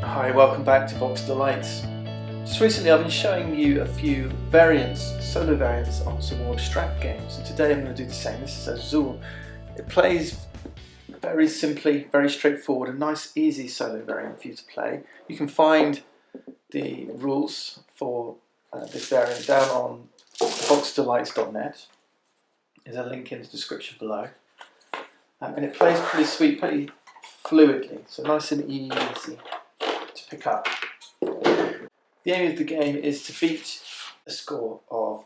Hi, welcome back to Box Delights. Just recently I've been showing you a few variants, solo variants on some more abstract games, and today I'm going to do the same. This is AZUL. It plays very simply, very straightforward, a nice easy solo variant for you to play. You can find the rules for this variant down on boxdelights.net. There's a link in the description below. And it plays pretty sweet, pretty fluidly, so nice and easy to pick up. The aim of the game is to beat a score of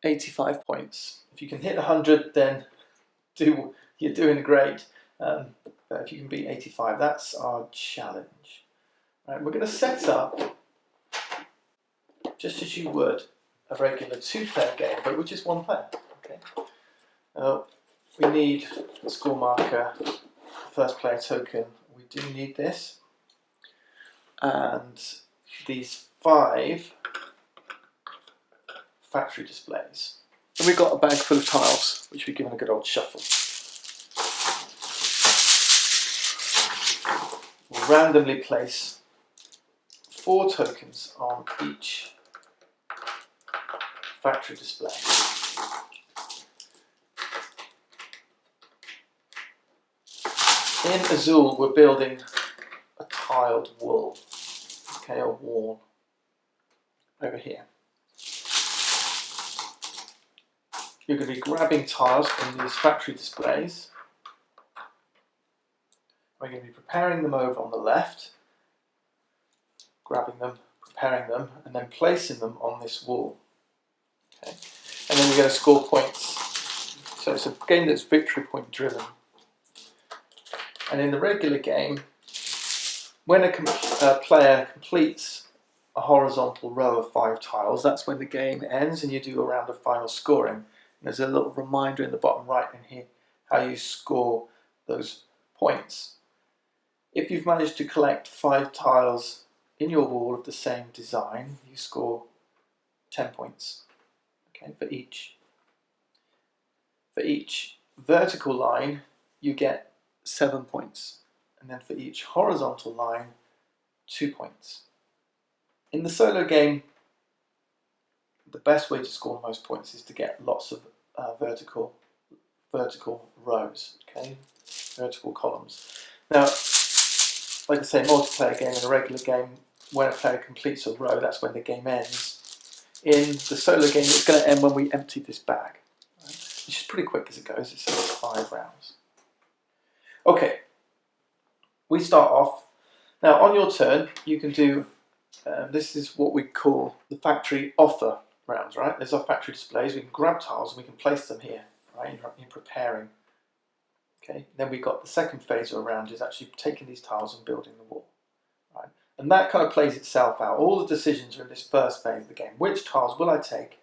85 points. If you can hit 100, then you're doing great. But if you can beat 85, that's our challenge. Right, we're going to set up just as you would a regular two-player game, but with just one player. Okay. We need a score marker, first player token. We do need this, and these 5 factory displays. And we've got a bag full of tiles, which we've given a good old shuffle. We'll randomly place 4 tokens on each factory display. In AZUL, we're building a tiled wall, okay, a wall over here. You're going to be grabbing tiles from these factory displays. We're going to be preparing them over on the left, grabbing them, preparing them, and then placing them on this wall. Okay. And then we're going to score points. So it's a game that's victory point driven. And in the regular game, when a player completes a horizontal row of 5 tiles, that's when the game ends and you do a round of final scoring. And there's a little reminder in the bottom right in here how you score those points. If you've managed to collect 5 tiles in your wall of the same design, you score 10 points, okay, for each. For each vertical line, you get 7 points, and then for each horizontal line, 2 points. In the solo game, the best way to score the most points is to get lots of vertical rows, okay, vertical columns. Now, like I say, multiplayer game and a regular game, when a player completes a row, that's when the game ends. In the solo game, it's going to end when we empty this bag, right? Which is pretty quick as it goes. It's 5 rounds. Okay, we start off. Now on your turn, you can do, this is what we call the factory offer rounds, right? There's our factory displays. We can grab tiles and we can place them here, right, in preparing. Okay, then we've got the second phase of a round is actually taking these tiles and building the wall, right? And that kind of plays itself out. All the decisions are in this first phase of the game. Which tiles will I take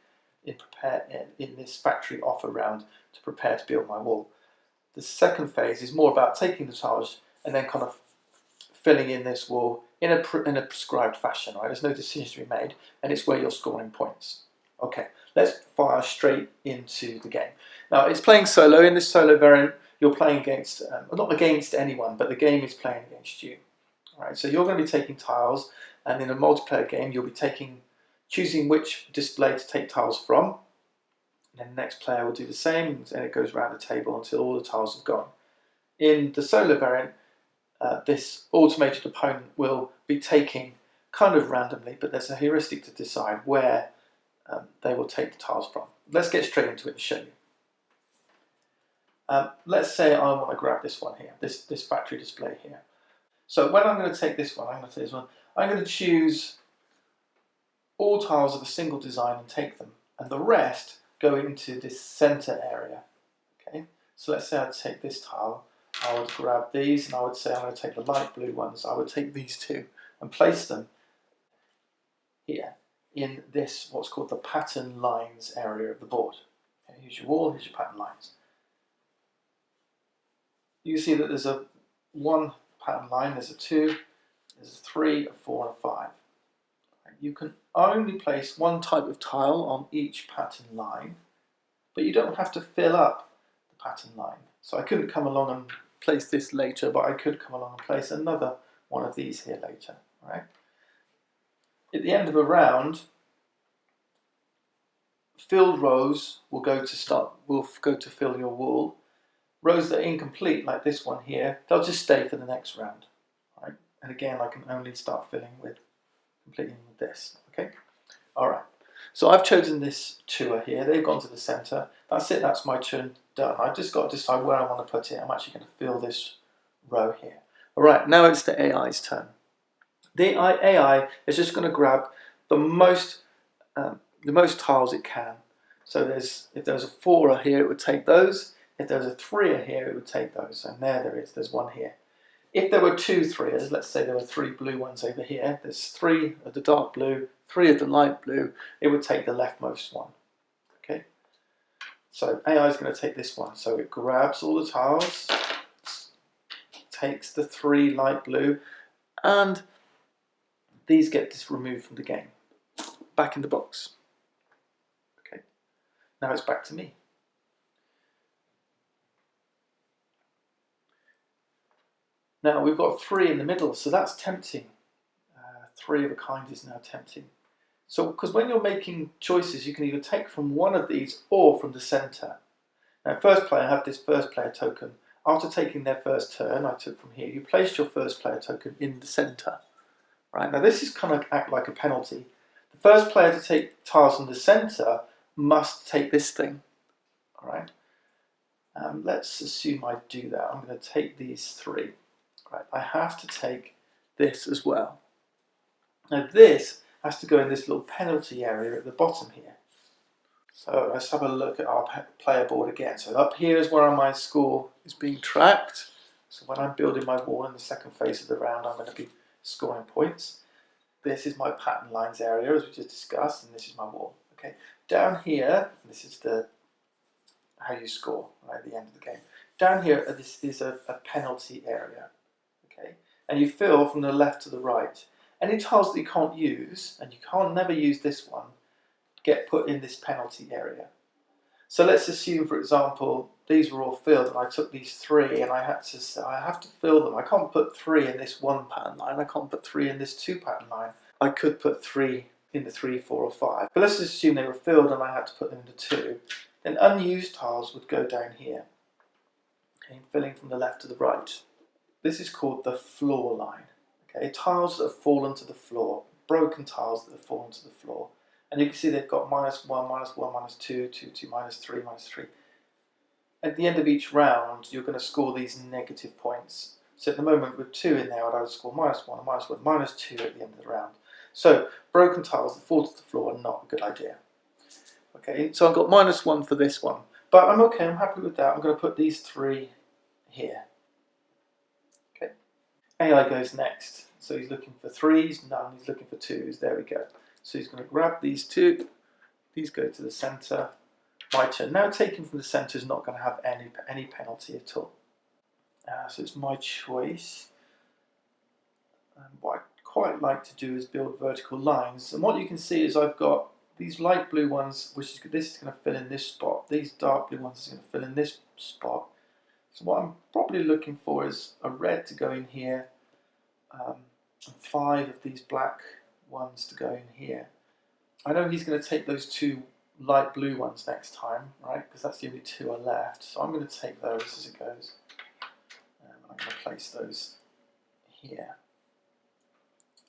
in this factory offer round to prepare to build my wall? The second phase is more about taking the tiles and then kind of filling in this wall in a prescribed fashion, right? There's no decisions to be made, and it's where you're scoring points. Okay, let's fire straight into the game. Now, it's playing solo. In this solo variant, you're playing against, not against anyone, but the game is playing against you. All right, so you're going to be taking tiles, and in a multiplayer game, you'll be choosing which display to take tiles from. And then the next player will do the same, and it goes around the table until all the tiles have gone. In the solo variant, this automated opponent will be taking kind of randomly, but there's a heuristic to decide where they will take the tiles from. Let's get straight into it and show you. Let's say I want to grab this one here, this factory display here. So when I'm going to take this one, I'm going to choose all tiles of a single design and take them, and the rest go into this center area. Okay, so let's say I take this tile, I would grab these, and I would say I'm going to take the light blue ones. I would take these 2 and place them here in this what's called the pattern lines area of the board. Okay, here's your wall, here's your pattern lines. You see that there's a 1 pattern line, there's a 2, there's a 3, a 4, and a 5. You can only place 1 type of tile on each pattern line, but you don't have to fill up the pattern line. So I couldn't come along and place this later, but I could come along and place another one of these here later. Right? At the end of a round, filled rows will go to fill your wall. Rows that are incomplete, like this one here, they'll just stay for the next round. Right? And again, I can only start completing with this. Okay. All right. So I've chosen this tour here. They've gone to the center. That's it. That's my turn done. I've just got to decide where I want to put it. I'm actually going to fill this row here. All right. Now it's the AI's turn. The AI is just going to grab the most tiles it can. So if there's a 4 here, it would take those. If there's a 3 here, it would take those. And there is. There's one here. If there were 2 3s, let's say there were 3 blue ones over here, there's 3 of the dark blue, 3 of the light blue, it would take the leftmost one. Okay? So AI is going to take this one. So it grabs all the tiles, takes the 3 light blue, and these get removed from the game. Back in the box. Okay? Now it's back to me. Now we've got 3 in the middle, so that's tempting. 3 of a kind is now tempting. So, because when you're making choices, you can either take from one of these or from the center. Now, first player had this first player token. After taking their first turn, I took from here. You placed your first player token in the center. Right? Now, this is kind of act like a penalty. The first player to take tiles from the center must take this thing. All right. Let's assume I do that. I'm going to take these 3. Right. I have to take this as well. Now, this has to go in this little penalty area at the bottom here. So let's have a look at our player board again. So up here is where my score is being tracked. So when I'm building my wall in the second phase of the round, I'm going to be scoring points. This is my pattern lines area, as we just discussed, and this is my wall. Okay. Down here, this is how you score right at the end of the game. Down here, this is a penalty area. Okay, and you fill from the left to the right. Any tiles that you can't use, and you can't never use this one, get put in this penalty area. So let's assume, for example, these were all filled, and I took these 3, and I have to fill them. I can't put 3 in this 1 pattern line. I can't put 3 in this 2 pattern line. I could put 3 in the 3, 4, or 5. But let's assume they were filled, and I had to put them into 2. Then unused tiles would go down here, okay, filling from the left to the right. This is called the floor line. Okay, tiles that have fallen to the floor, broken tiles that have fallen to the floor. And you can see they've got -1, -1, -2, 2, 2, -3, -3. At the end of each round, you're going to score these negative points. So at the moment, with 2 in there, I would score -1, -1, -2 at the end of the round. So broken tiles that fall to the floor are not a good idea. Okay, so I've got -1 for this one. But I'm okay, I'm happy with that. I'm going to put these 3 here. Okay. AI goes next. So he's looking for 3s, none, he's looking for 2s. There we go. So he's going to grab these 2. These go to the center. My turn. Now taking from the center is not going to have any penalty at all. So it's my choice. What I quite like to do is build vertical lines. And what you can see is I've got these light blue ones, this is going to fill in this spot. These dark blue ones are going to fill in this spot. So what I'm probably looking for is a red to go in here, and 5 of these black ones to go in here. I know he's going to take those 2 light blue ones next time, right? Because that's the only 2 are left. So I'm going to take those as it goes. And I'm going to place those here.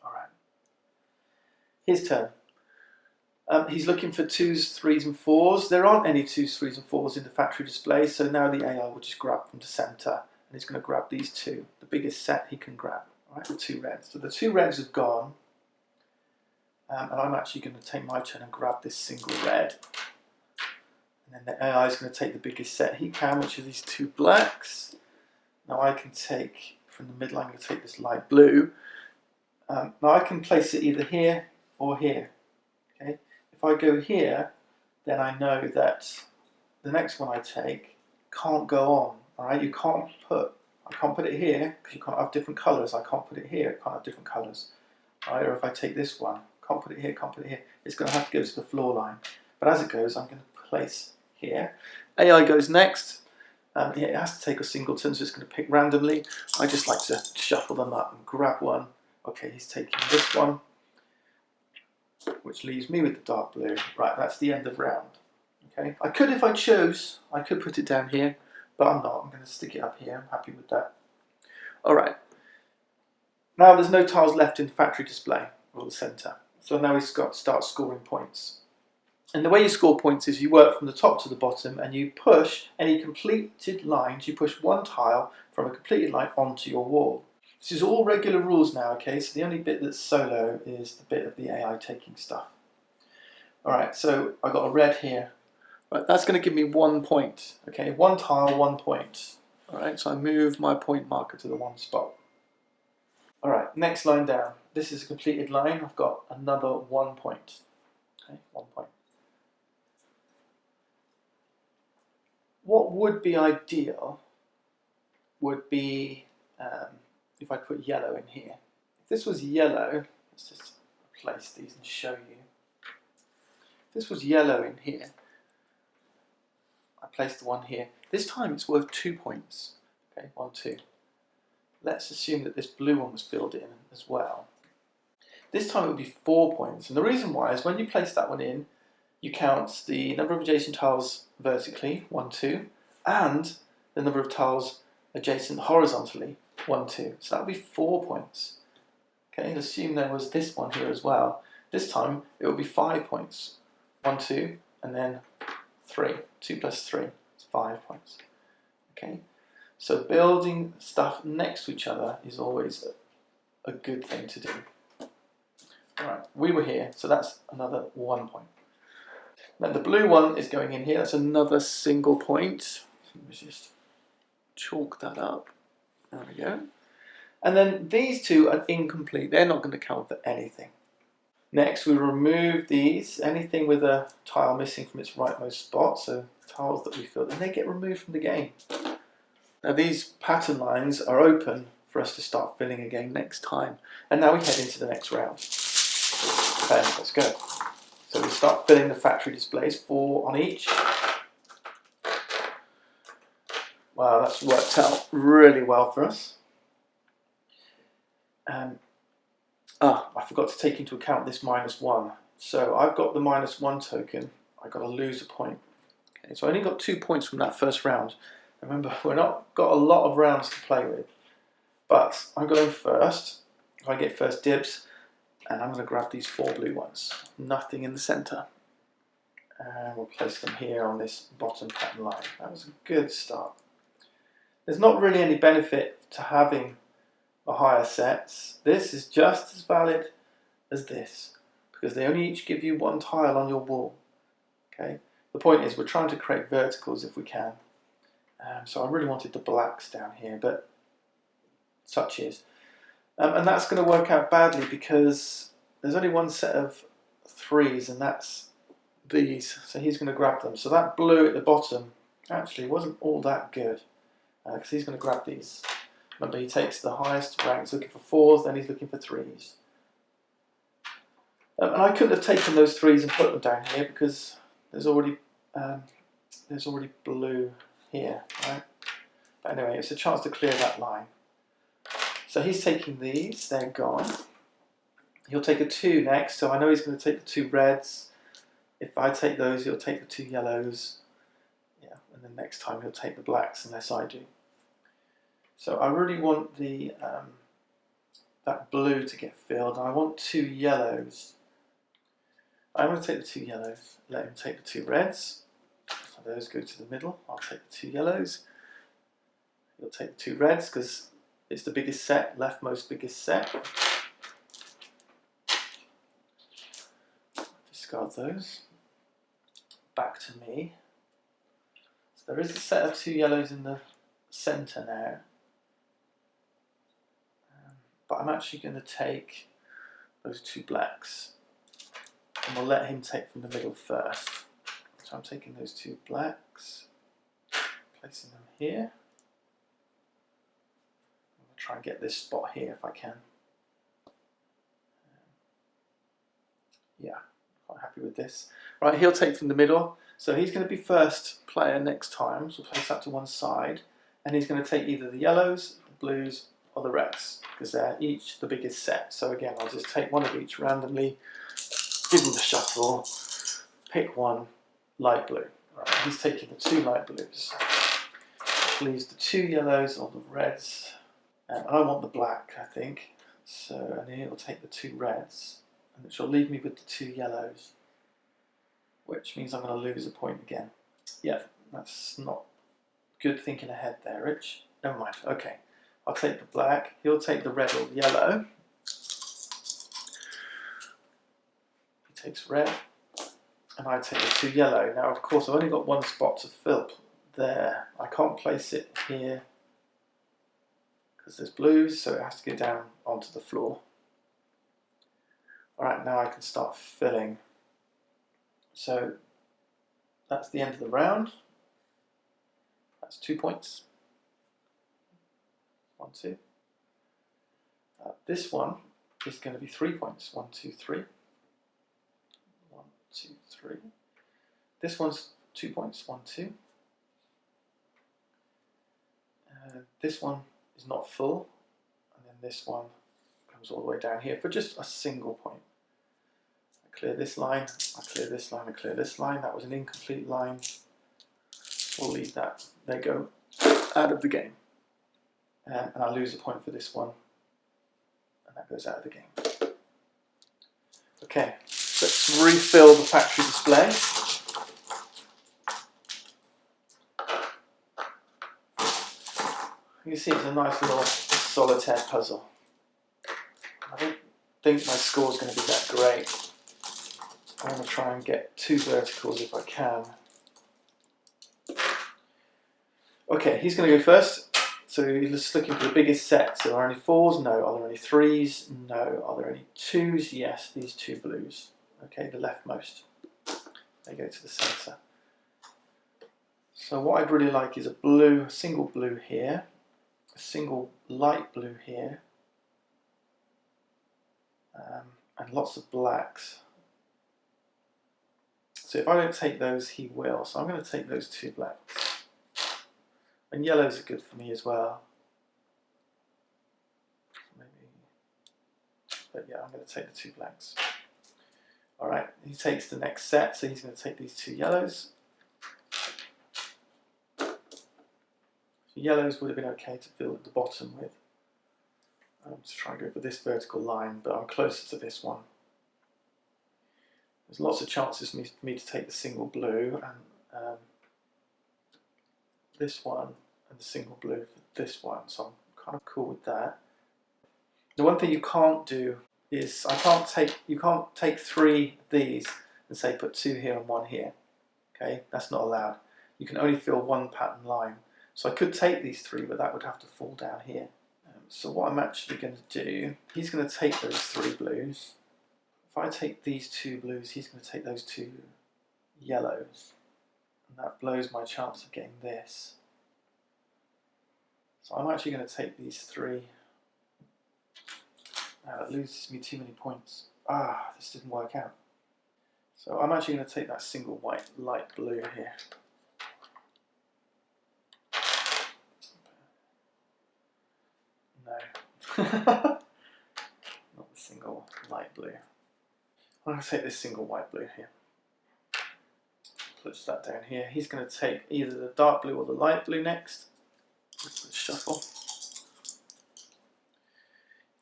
Alright. His turn. He's looking for 2s, 3s and 4s. There aren't any 2s, 3s and 4s in the factory display, so now the AI will just grab from the center, and he's going to grab these 2, the biggest set he can grab, right? The 2 reds. So the 2 reds have gone, and I'm actually going to take my turn and grab this single red. And then the AI is going to take the biggest set he can, which are these 2 blacks. Now I can take, from the middle, I'm going to take this light blue. Now I can place it either here or here. Okay? If I go here, then I know that the next one I take can't go on. Alright, I can't put it here because you can't have different colours. I can't put it here, it can't have different colours. Right? Or if I take this one, can't put it here, can't put it here. It's going to have to go to the floor line. But as it goes, I'm going to place here. AI goes next. It has to take a singleton, so it's going to pick randomly. I just like to shuffle them up and grab one. Okay, he's taking this one, which leaves me with the dark blue. Right, that's the end of round. Okay, I could, if I chose, I could put it down here, but I'm not. I'm going to stick it up here. I'm happy with that. All right. Now there's no tiles left in the factory display or the centre. So now we've got to start scoring points. And the way you score points is you work from the top to the bottom and you push any completed lines. You push one tile from a completed line onto your wall. This is all regular rules now, okay? So the only bit that's solo is the bit of the AI taking stuff. All right, so I've got a red here. Right, that's going to give me 1 point. Okay, one tile, 1 point. All right, so I move my point marker to the one spot. All right, next line down. This is a completed line. I've got another 1 point. Okay, 1 point. What would be ideal would be if I put yellow in here. If this was yellow, let's just replace these and show you. If this was yellow in here, I placed the one here. This time it's worth 2 points. Okay, 1, 2. Let's assume that this blue one was filled in as well. This time it would be 4 points. And the reason why is when you place that one in, you count the number of adjacent tiles vertically, 1, 2, and the number of tiles adjacent horizontally, 1, 2. So that would be 4 points. Okay, assume there was this one here as well. This time it would be 5 points. 1, 2, and then 3. 2 plus 3 is 5 points. Okay, so building stuff next to each other is always a good thing to do. Alright, we were here, so that's another 1 point. Now the blue one is going in here, that's another single point. Let's just chalk that up. There we go. And then these two are incomplete, they're not going to count for anything. Next we remove these, anything with a tile missing from its rightmost spot, so tiles that we filled, and they get removed from the game. Now these pattern lines are open for us to start filling again next time. And now we head into the next round. Okay, let's go. So we start filling the factory displays, 4 on each. Wow, that's worked out really well for us. I forgot to take into account this -1. So I've got the -1 token, I've got to lose a point. Okay, so I only got 2 points from that first round. Remember, we're not got a lot of rounds to play with. But I'm going first. I get first dibs. And I'm going to grab these 4 blue ones. Nothing in the centre. And we'll place them here on this bottom pattern line. That was a good start. There's not really any benefit to having a higher sets. This is just as valid as this, because they only each give you 1 tile on your wall. Okay. The point is we're trying to create verticals if we can. So I really wanted the blacks down here, but such is. And that's going to work out badly because there's only 1 set of 3s, and that's these. So he's going to grab them. So that blue at the bottom actually wasn't all that good, because he's going to grab these. Remember, he takes the highest rank. He's looking for 4s, then he's looking for 3s. And I couldn't have taken those 3s and put them down here because there's already blue here, right? But anyway, it's a chance to clear that line. So he's taking these, they're gone. He'll take a 2 next, so I know he's going to take the 2 reds. If I take those, he'll take the 2 yellows. Yeah, and then next time he'll take the blacks unless I do. So I really want the that blue to get filled, and I want 2 yellows. I'm going to take the 2 yellows, let him take the 2 reds. So those go to the middle. I'll take the 2 yellows. He'll take the 2 reds because it's the biggest set, leftmost biggest set. Discard those. Back to me. So there is a set of 2 yellows in the centre now. But I'm actually going to take those 2 blacks. And we'll let him take from the middle first. So I'm taking those 2 blacks, placing them here. Try and get this spot here if I can. Yeah, quite happy with this. Right, he'll take from the middle. So he's going to be first player next time, so we'll place that to one side, and he's going to take either the yellows, the blues, or the reds, because they're each the biggest set. So again, I'll just take one of each randomly, give him the shuffle, pick one light blue. Right, he's taking the 2 light blues. Leaves the 2 yellows or the reds, and I want the black, I think. So, and then it'll take the 2 reds, and it shall leave me with the 2 yellows, which means I'm going to lose a point again. Yeah, that's not good thinking ahead there, Rich. Never mind. Okay, I'll take the black. He'll take the red or the yellow. He takes red, and I take the 2 yellow. Now, of course, I've only got 1 spot to fill there. I can't place it here because there's blues, so it has to go down onto the floor. Alright, now I can start filling. So that's the end of the round. That's 2 points. 1, 2. This one is going to be 3 points. 1, 2, 3. 1, 2, 3. This one's 2 points. 1, 2. This one is not full, and then this one comes all the way down here for just a single point. I clear this line, I clear this line, I clear this line. That was an incomplete line. We'll leave that. They go out of the game. And I lose a point for this one, and that goes out of the game. Okay, let's refill the factory display. You can see it's a nice little solitaire puzzle. I don't think my score is going to be that great. I want to try and get 2 verticals if I can. Okay, he's going to go first. So he's just looking for the biggest set. So are there any 4s? No. Are there any 3s? No. Are there any 2s? Yes, these 2 blues. Okay, the leftmost. They go to the centre. So what I'd really like is a blue, a single blue here. A single light blue here, and lots of blacks. So if I don't take those, he will. So I'm going to take those 2 blacks. And yellows are good for me as well. Maybe, but yeah, I'm going to take the 2 blacks. All right, he takes the next set, so he's going to take these 2 yellows. Yellows would have been okay to fill at the bottom with. I'm just trying to go for this vertical line, but I'm closer to this one. There's lots of chances for me to take the single blue and this one and the single blue for this one, so I'm kind of cool with that. The one thing you can't do is you can't take 3 of these and say put 2 here and 1 here. Okay, that's not allowed. You can only fill 1 pattern line. So I could take these 3, but that would have to fall down here. So what I'm actually going to do, he's going to take those 3 blues. If I take these 2 blues, he's going to take those 2 yellows. And that blows my chance of getting this. So I'm actually going to take these 3. Now that loses me too many points. This didn't work out. So I'm actually going to take that single white light blue here. No. Not the single light blue. I'm going to take this single white blue here. Push that down here. He's going to take either the dark blue or the light blue next. Let's shuffle.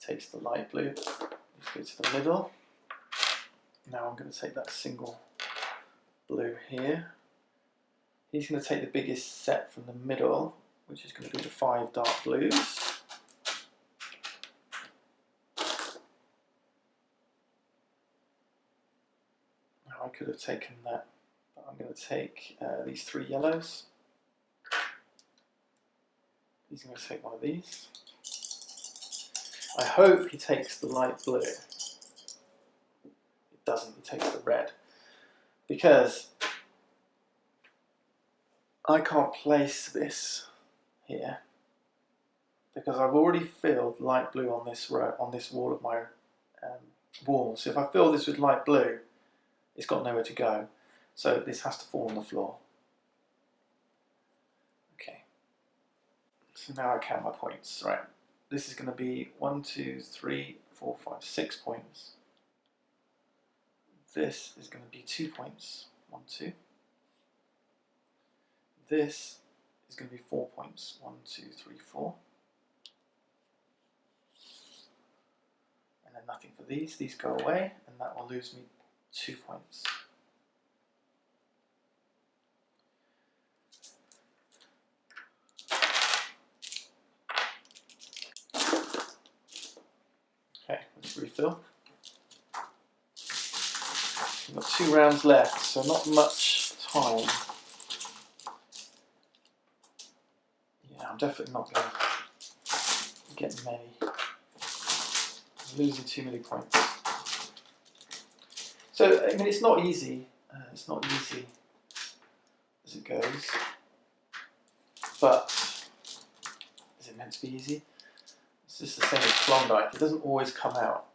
Takes the light blue. Let's go to the middle. Now I'm going to take that single blue here. He's going to take the biggest set from the middle, which is going to be the 5 dark blues. I could have taken that, but I'm going to take these 3 yellows. He's going to take one of these. I hope he takes the light blue. It doesn't, he takes the red. Because I can't place this here. Because I've already filled light blue on this row, on this wall of my wall. So if I fill this with light blue, it's got nowhere to go. So this has to fall on the floor. Okay. So now I count my points. Right. This is going to be 1, 2, 3, 4, 5, 6 points. This is going to be 2 points. 1, 2. This is going to be 4 points. 1, 2, 3, 4. And then nothing for these. These go away, and that will lose me 2 points. Okay, let's refill. We've got 2 rounds left, so not much time. Yeah, I'm definitely not going to get many. I'm losing too many points. So, I mean, it's not easy. It's not easy as it goes. But is it meant to be easy? It's just the same as Klondike. It doesn't always come out.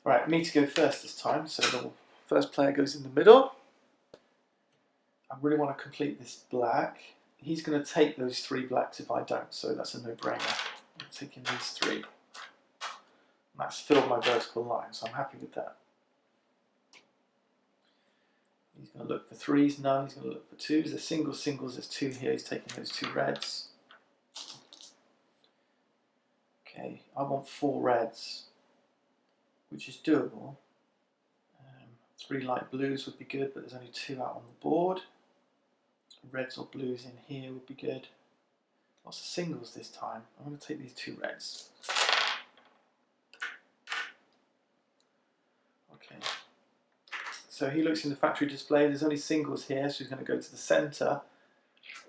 Right, me to go first this time. So the first player goes in the middle. I really want to complete this black. He's going to take those 3 blacks if I don't, so that's a no-brainer. I'm taking these 3. And that's filled my vertical line, so I'm happy with that. He's going to look for 3s, none. He's going to look for 2s. There's singles, there's 2 here. He's taking those 2 reds. Okay, I want 4 reds, which is doable. 3 light blues would be good, but there's only 2 out on the board. Reds or blues in here would be good. Lots of singles this time. I'm going to take these 2 reds. Okay. So he looks in the factory display. There's only singles here, so he's going to go to the centre.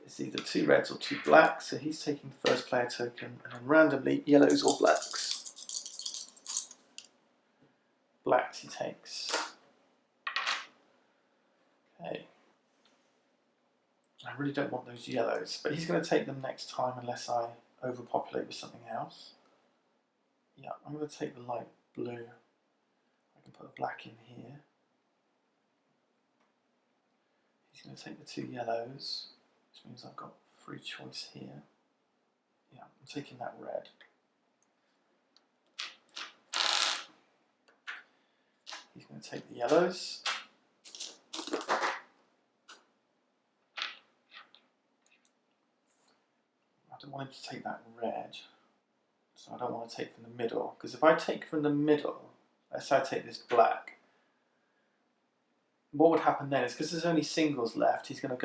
It's either 2 reds or 2 blacks. So he's taking the first player token, and then randomly yellows or blacks. Blacks he takes. Okay. I really don't want those yellows, but he's going to take them next time unless I overpopulate with something else. Yeah, I'm going to take the light blue. I can put a black in here. He's going to take the 2 yellows, which means I've got free choice here. Yeah, I'm taking that red. He's going to take the yellows. I don't want him to take that red, so I don't want to take from the middle, because if I take from the middle, let's say I take this black, what would happen then is, because there's only singles left, he's just going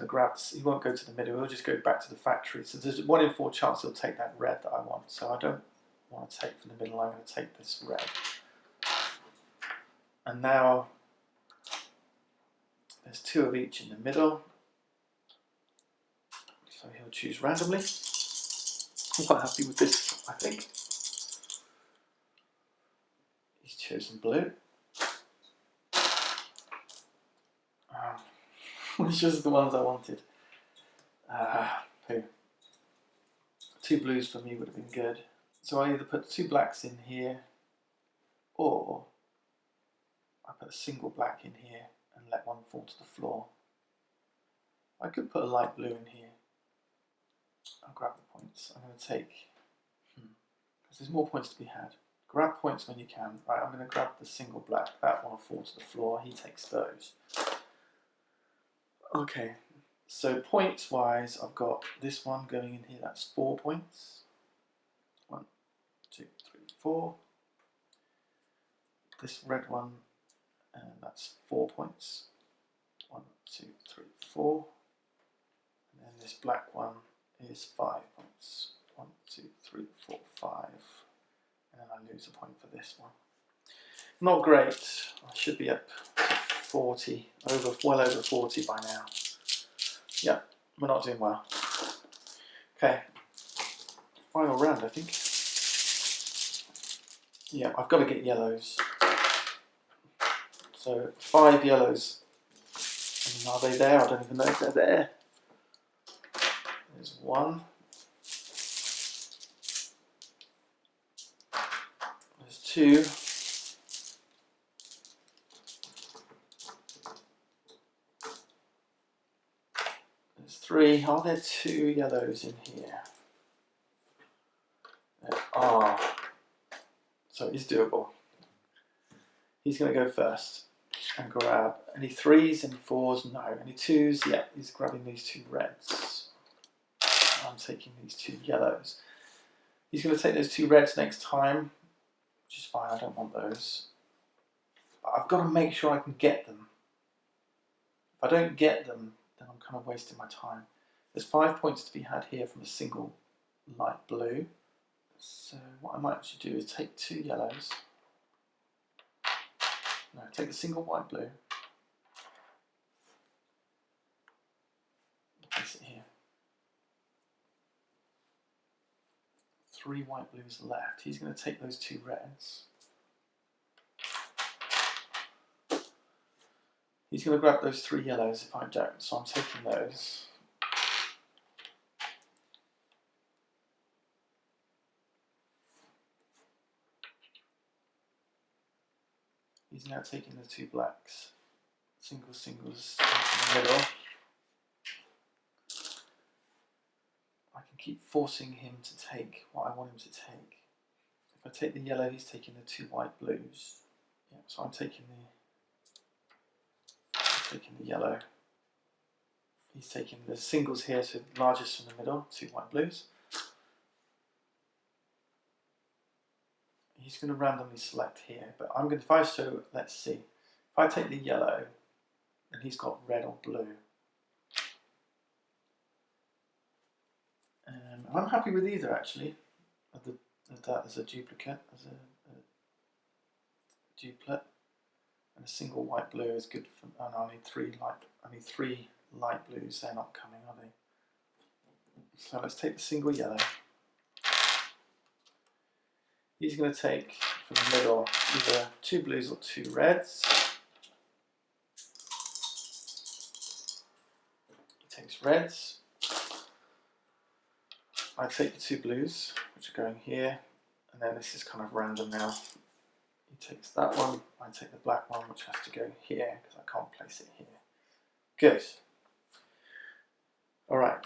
to grab, he won't go to the middle, he'll just go back to the factory. So there's a 1 in 4 chance he'll take that red that I want. So I don't want to take from the middle, I'm going to take this red. And now there's 2 of each in the middle. So he'll choose randomly. I'm quite happy with this, I think. He's chosen blue. Which is the ones I wanted. Poo. 2 blues for me would have been good. So I either put 2 blacks in here, or I put a single black in here and let 1 fall to the floor. I could put a light blue in here. I'll grab the points. I'm going to take, because there's more points to be had. Grab points when you can. Right, I'm going to grab the single black. That one will fall to the floor. He takes those. Okay, so points wise, I've got this one going in here. That's 4 points. 1, 2, 3, 4. This red one, and that's 4 points. 1, 2, 3, 4. And then this black one is 5 points. 1, 2, 3, 4, 5. And then I lose a point for this one. Not great. I should be up to 40, well over 40 by now. Yeah, we're not doing well. Okay, final round, I think. Yeah, I've got to get yellows. So 5 yellows. And are they there? I don't even know if they're there. There's 1. There's 2. 3. Are there 2 yellows in here? There are. So it's doable. He's going to go first and grab any 3s, any 4s, no. Any 2s, yeah, he's grabbing these 2 reds. I'm taking these 2 yellows. He's going to take those 2 reds next time, which is fine, I don't want those. But I've got to make sure I can get them. If I don't get them, then I'm kind of wasting my time. There's 5 points to be had here from a single light blue. So what I might actually do is take 2 yellows. No, take a single white blue. Place it here. 3 white blues left. He's going to take those 2 reds. He's going to grab those 3 yellows if I don't, so I'm taking those. He's now taking the 2 blacks. Singles into the middle. I can keep forcing him to take what I want him to take. If I take the yellow, he's taking the 2 white blues. Yeah, so I'm taking the yellow. He's taking the singles here, so largest from the middle, 2 white blues. He's going to randomly select here, but I'm going to, so let's see. If I take the yellow, and he's got red or blue. I'm happy with either actually. That as a duplicate, as a duplet, and a single white blue is good for. Oh no, I need 3 light blues. They're not coming, are they? So let's take the single yellow. He's going to take from the middle either 2 blues or 2 reds. He takes reds. I take the 2 blues, which are going here, and then this is kind of random now. He takes that one, I take the black one, which has to go here, because I can't place it here. Good. Alright.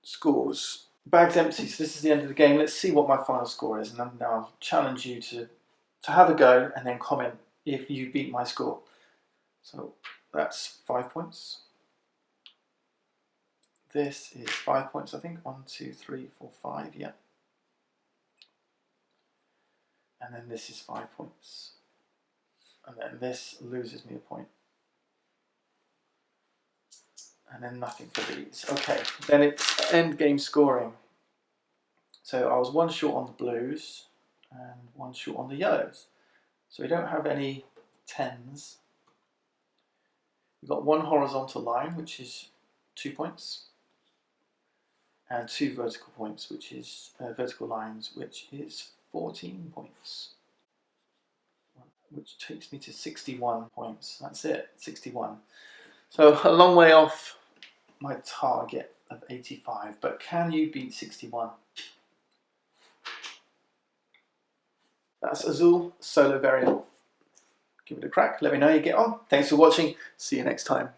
Scores. Bag's empty, so this is the end of the game. Let's see what my final score is, and then I'll challenge you to have a go, and then comment if you beat my score. So that's 5 points. This is 5 points, I think. 1, 2, 3, 4, 5, yeah. And then this is 5 points. And then this loses me a point. And then nothing for these. Okay, then it's end game scoring. So I was 1 short on the blues and 1 short on the yellows. So we don't have any 10s. We've got 1 horizontal line, which is 2 points. And 2 vertical points, which is vertical lines, which is 14 points, which takes me to 61 points. That's it, 61. So a long way off my target of 85, but can you beat 61? That's AZUL solo variant. Give it a crack. Let me know how you get on. Thanks for watching. See you next time.